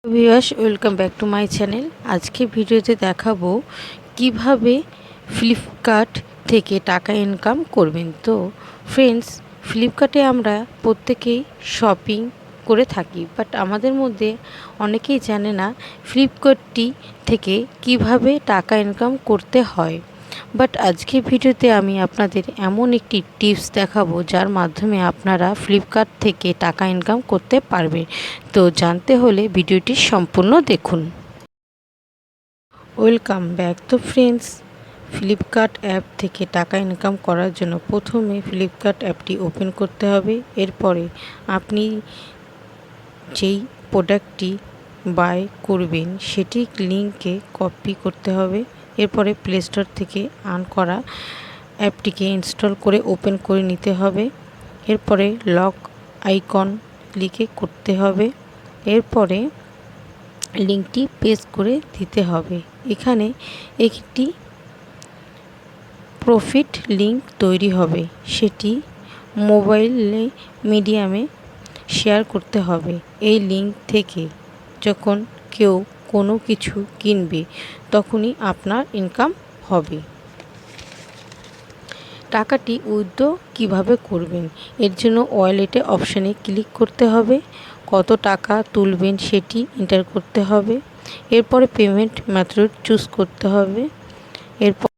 Viewers, welcome back to my channel. আজকে ভিডিওতে দেখাবো কিভাবে ফ্লিপকার্ট থেকে টাকা ইনকাম করবেন। তো ফ্রেন্ডস, ফ্লিপকার্টে আমরা প্রত্যেকেই শপিং করে থাকি, বাট আমাদের মধ্যে অনেকেই জানে না ফ্লিপকার্টটি থেকে কিভাবে টাকা ইনকাম করতে হয়। বাট আজকে ভিডিওতে আমি আপনাদের এমন একটি টিপস দেখাবো যার মাধ্যমে আপনারা ফ্লিপকার্ট থেকে টাকা ইনকাম করতে পারবেন। তো জানতে হলে ভিডিওটি সম্পূর্ণ দেখুন। Welcome back. তো ফ্রেন্ডস, ফ্লিপকার্ট অ্যাপ থেকে টাকা ইনকাম করার জন্য প্রথমে ফ্লিপকার্ট অ্যাপটি ওপেন করতে হবে। এরপরে আপনি যেই প্রোডাক্টটি বাই করবেন সেটি লিঙ্কে কপি করতে হবে। এরপরে প্লে স্টোর থেকে আর্ন করা অ্যাপটিকে ইনস্টল করে ওপেন করে নিতে হবে। এরপরে লক আইকন ক্লিক করতে হবে। এরপরে লিঙ্কটি পেস্ট করে দিতে হবে। এখানে একটি প্রফিট লিঙ্ক তৈরি হবে, সেটি মোবাইলে মিডিয়ামে শেয়ার করতে হবে। এই লিঙ্ক থেকে যখন কেউ কোনো কিছু কিনবে তখনই আপনার ইনকাম হবে। টাকাটি উইথড্র কিভাবে করবেন, এর জন্য ওয়ালেটে অপশানে ক্লিক করতে হবে। কত টাকা তুলবেন সেটি এন্টার করতে হবে। এরপরে পেমেন্ট মেথড চুজ করতে হবে। এরপর